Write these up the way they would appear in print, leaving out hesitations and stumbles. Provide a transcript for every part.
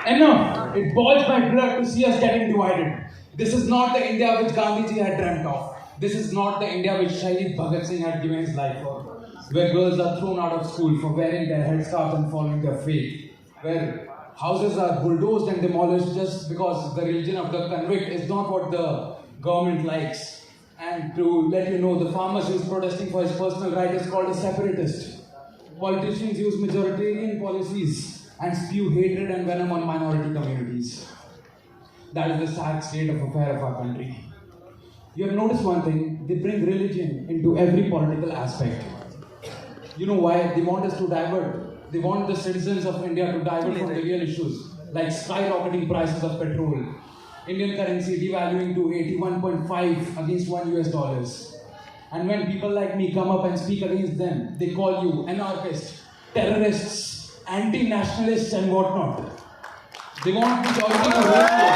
Enough! It boils my blood to see us getting divided. This is not the India which Gandhiji had dreamt of. This is not the India which Shahid Bhagat Singh had given his life for. Where girls are thrown out of school for wearing their headscarves and following their faith. Where houses are bulldozed and demolished just because the religion of the convict is not what the government likes. And to let you know, the farmer who is protesting for his personal right is called a separatist. Politicians use majoritarian policies and spew hatred and venom on minority communities. That is the sad state of affair of our country. You have noticed one thing, they bring religion into every political aspect. You know why? They want us to divert. They want the citizens of India to divert from the real issues, like skyrocketing prices of petrol, Indian currency devaluing to 81.5 against $1 US. And when people like me come up and speak against them, they call you anarchists, terrorists, anti-nationalists and whatnot. They want majority to hate you.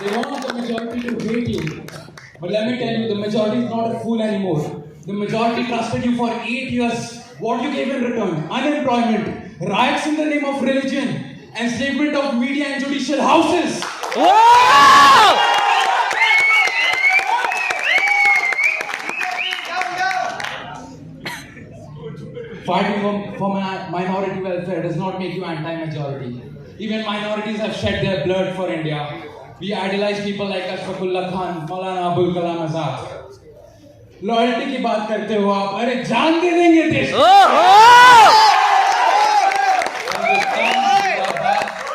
They want the majority to hate you. But let me tell you, the majority is not a fool anymore. The majority trusted you for 8 years. What you gave in return? Unemployment, riots in the name of religion, enslavement of media and judicial houses. Fighting for minority welfare does not make you anti-majority. Even minorities have shed their blood for India. We idolize people like Ashfaqullah Khan, Maulana Abul Kalam Azad. Loyalty की बात करते हो आप, अरे जान दे देंगे देश को।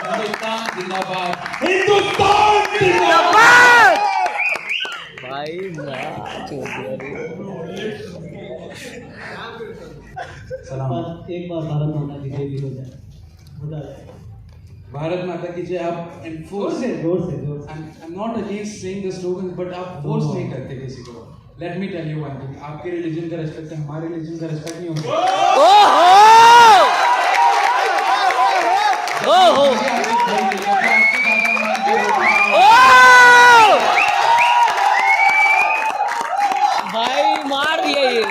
हिंदुस्तान जिंदाबाद, हिंदुस्तान जिंदाबाद। भाई सलाम। एक बार भारत माता की जय भी हो जाए, बता रहे। भारत माता की जय आप enforce। जोर से। I'm not against saying the slogans, but आप force नहीं करते किसी को। Let me tell you one thing, आपके religion का respect है, हमारे religion का respect नहीं होगा। भाई मार दिया ये।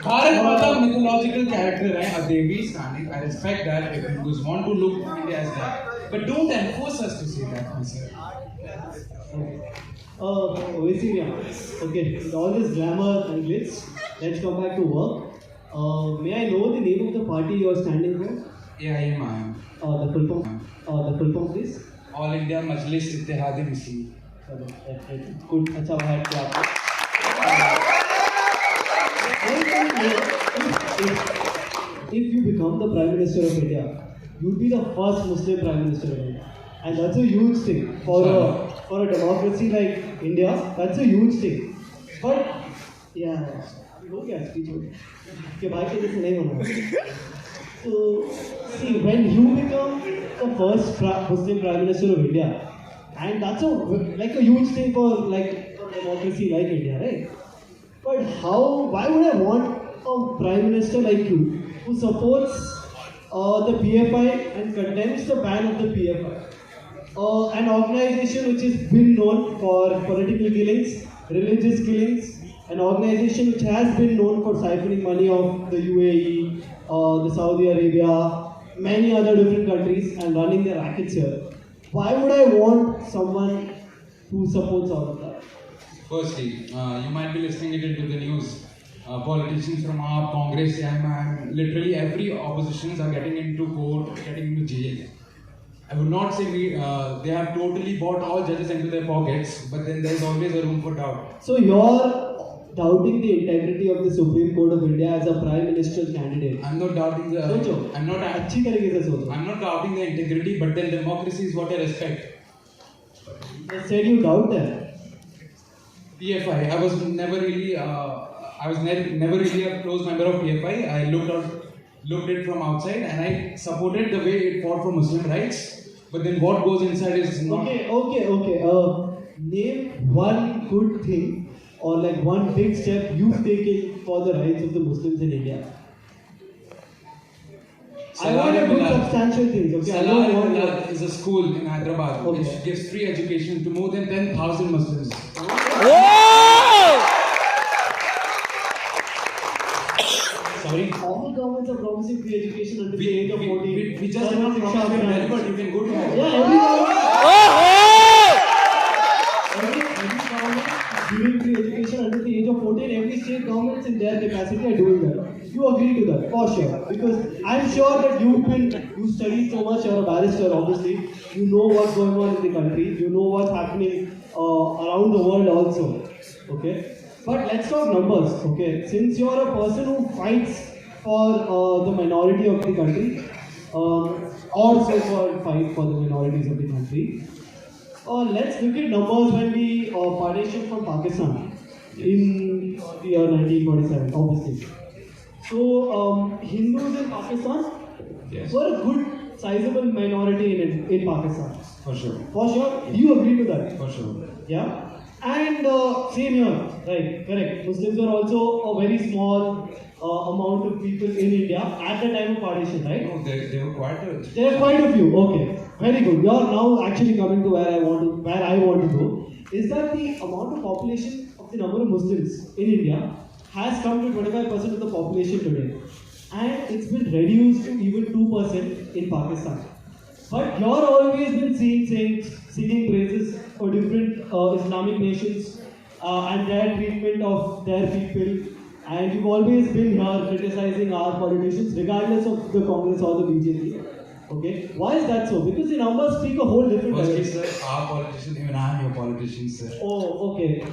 भारत माता mythological character है, a devi standing. I respect that if Hindus want to look India as that, but don't enforce us to say that, my sir. Okay, with all this glamour and glitz, let's come back to work. May I know the name of the party you are standing for? AIM. The full form, please. All India Majlis Ittihad Muslim. Good, अच्छा बात किया आपने। If you become the Prime Minister of India, you'd be the first Muslim Prime Minister of India, and that's a huge thing for a democracy like India. That's a huge thing. But yeah, हो गया speech हो गया कि भाई के जैसे नहीं होना। So see, when you become the first Muslim Prime Minister of India, and that's a huge thing for like a democracy like India, right? But why would I want a Prime Minister like you who supports the PFI and condemns the ban of the PFI? An organization which has been known for political killings, religious killings, an organization which has been known for siphoning money of the UAE, the Saudi Arabia, many other different countries and running their rackets here. Why would I want someone who supports all of that? Firstly, you might be listening it into the news. Politicians from our Congress and literally every oppositions are getting into court, getting into jail. I would not say they have totally bought all judges into their pockets, but then there is always a room for doubt. So you're doubting the integrity of the Supreme Court of India as a Prime Minister candidate? I'm not doubting the. I'm not. अच्छी तरीके से सोचो. I'm not doubting the integrity, but then democracy is what I respect. You said you doubt that. PFI. I was never really a close member of PFI. I looked it from outside, and I supported the way it fought for Muslim rights. But then what goes inside is not. Okay. Name one good thing or like one big step you've taken for the rights of the Muslims in India. I want a good substantial thing. Okay, Salar is a school in Hyderabad which gives free education to more than 10,000 Muslims. Sorry. All governments are promising free education until the age of 14. We just did not promise you very good. You can go to hell. Yeah, every government. Oh! Every government is giving free education until the age of 14. Every state governments in their capacity are doing that. You agree to that, for sure. Because I'm sure that you studied so much, you're a barrister, obviously. You know what's going on in the country. You know what's happening around the world also. Okay? But let's talk numbers, okay? Since you're a person who fights for the minority of the country, or so-called fight for the minorities of the country, let's look at numbers when we partitioned from Pakistan in the year 1947, obviously. So, Hindus in Pakistan Yes. were a good, sizable minority in Pakistan. For sure. For sure, you agree to that? For sure. Yeah. And same here, right? Correct. Muslims were also a very small amount of people in India at the time of partition, right? No, they were quite a... There are quite a few. Okay, very good. You are now actually coming to where I want to go. Is that the amount of population of the number of Muslims in India has come to 25% of the population today, and it's been reduced to even 2% in Pakistan. But you're always been singing praises for different Islamic nations and their treatment of their people, and you've always been here criticizing our politicians, regardless of the Congress or the BJP. Okay, why is that so? Because the numbers speak a whole different Firstly, direction. sir, our politician, even I am your politician, sir. Oh, okay.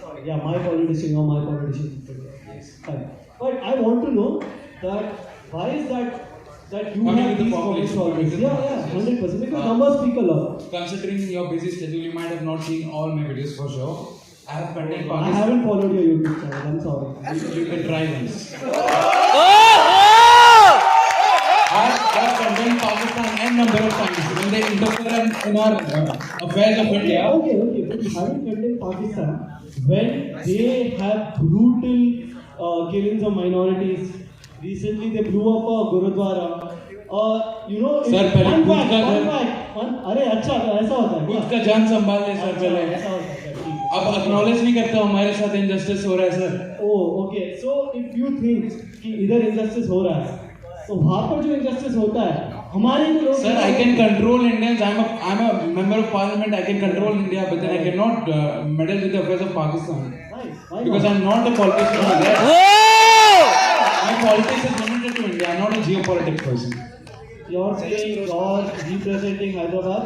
Sorry, yeah, my politician or my politician. Yes, fine. But I want to know that why is that you Coming have with the these population, comments always? coming with Yeah, the 100%. Because numbers speak a lot. Considering your busy schedule, you might have not seen all my videos for sure. I have content I Pakistan. haven't followed your YouTube channel. I'm sorry. You can try once. Oh! I have condemned Pakistan n number of times when they interfere in our affairs of India. Okay. But you haven't condemned Pakistan when they have brutal killings of minorities. Recently, they blew up a Gurudwara. Sir, पहले खुद का घर- अरे अच्छा ऐसा होता है खुद का जान संभाल ले सर पहले. ऐसा होता है ठीक. अब acknowledge नहीं करते हो हमारे साथ injustice हो रहा है sir. Oh, okay. So if you think कि इधर injustice हो रहा है, तो वहाँ पर जो injustice होता है, हमारे जो लोग Sir, I can control Indians. I'm a member of parliament. I can control India, but then I cannot meddle with the affairs of Pakistan Why because not? I'm not a politician. over there. Oh! My politics is limited to India. I'm not a geopolitics person. You're saying you're representing Hyderabad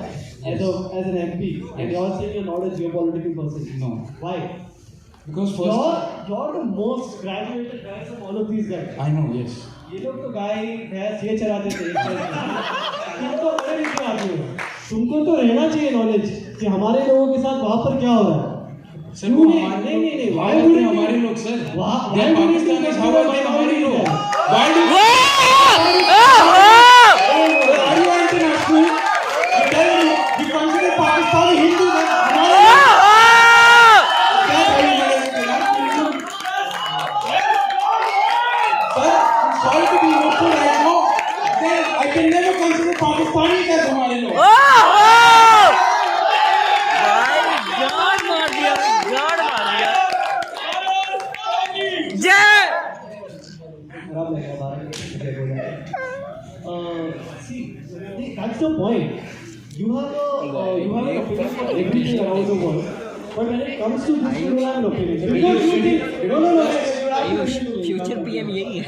as an MP, and Yes. you're saying you're not a geopolitical person. No, Why? because first You're the most graduated guys of all of these guys. I know. Yes. ये लोग तो गाय भैंस ये चराते थे तुम तो पढ़े लिखे आदमी हो तुमको तो रहना चाहिए नॉलेज कि हमारे लोगों के साथ वहाँ पर क्या हो रहा है सर क्यों वो नहीं हमारे नहीं नहीं नहीं why why are would they it हमारे be- लोग sir? Why- They why are would it be Pakistanis. How considered are they हमारे लोग? minority Why do Oh! are you international? You tell me you consider Pakistani Hindus as हमारे लोग. क्या करेंगे मेरे खिलाफ? Sir, I'm sorry to be emotional right now. I can never consider Pakistanis as हमारे लोग. भाई गाड़ मार दिया जय खराब लगेगा बाहर see that's the point you have an opinion for everything around the world but when it comes to this you don't have an opinion because you think no Ayush future PM यही है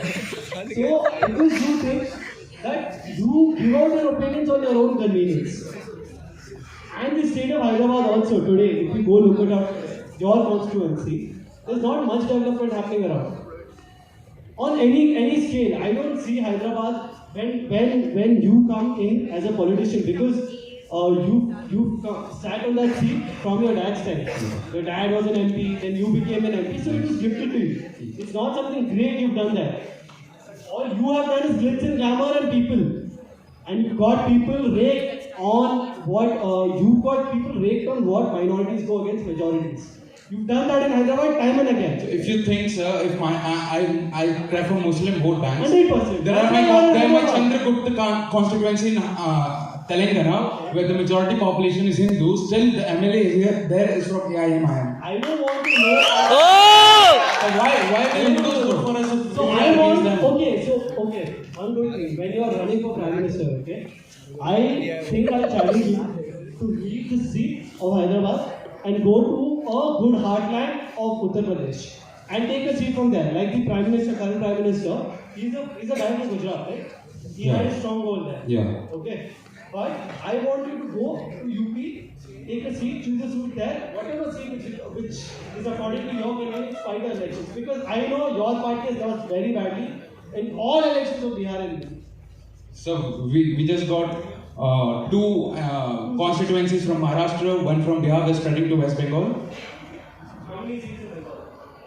so because you think that you give out your opinions on your own convenience and the state of Hyderabad also today if you go look at your constituency there's not much development happening around on any scale. I don't see Hyderabad when you come in as a politician because you sat on that seat from your dad's time. Your dad was an MP, then you became an MP, so it was gifted to you. It's not something great you've done there. All you have done is glitz and glamour and people, and you got people raked on what minorities go against majorities. You've done that in Hyderabad time and again. If you think, sir, if I prefer Muslim vote banks, 100%. there are my Chandragupta constituency in Telangana, where the majority population is Hindu. Still, the MLA is there is from AIMIM. I don't want to know. Oh! So why will Hindus vote for us? So I okay, one good thing. When you are running for Prime Minister, okay, I think I'll challenge you to leave the seat of Hyderabad and go to a good heartland of Uttar Pradesh and take a seat from there. Like the Prime Minister, current Prime Minister, he's a guy from Gujarat, right? He had a strong goal there. Yeah. Okay. But I want you to go to UP, take a seat, choose a seat there, whatever seat which is according to your opinion, fight the elections. Because I know your party has lost very badly in all elections of Bihar and UP. So we just got two constituencies from Maharashtra, one from Bihar. We're spreading to West Bengal. How many seats in Bengal?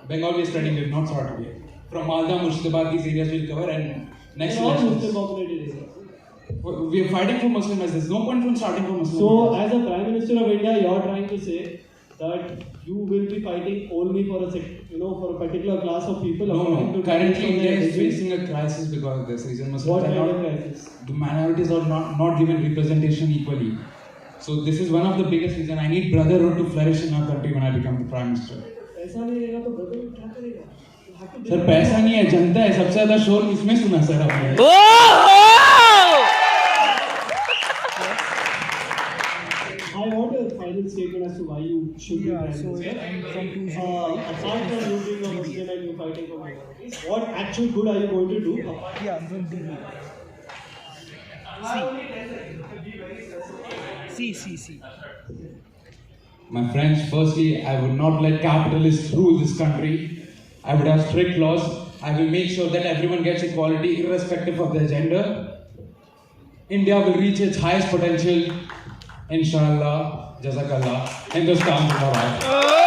Bengal we're spreading, we've not started yet. From Malda, Murshidabad, these areas we'll cover, and next In all elections. Muslim populated areas. We're fighting for Muslim as there's no point from starting for Muslim. So, as a Prime Minister of India, you're trying to say that you will be fighting only for for a particular class of people. No, according no. to Currently, India is religion. facing a crisis because of this reason. Muslims What are kind of not, crisis? the minorities are not given representation equally. So this is one of the biggest reasons. I need brotherhood to flourish in our country when I become the Prime Minister. ऐसा नहीं रहेगा तो brotherhood क्या करेगा? You have to sir पैसा नहीं है, जनता है. सबसे ज्यादा शोर इसमें सुना सर आपने. Oh! I want a final statement as to why you should be Prime Minister. Apart from you being a Muslim and you fighting for minorities, what actual good are you going to do? See. My friends, firstly, I would not let capitalists rule this country. I would have strict laws. I will make sure that everyone gets equality irrespective of their gender. India will reach its highest potential. Inshallah. Jazakallah. Hindustan Zindabad.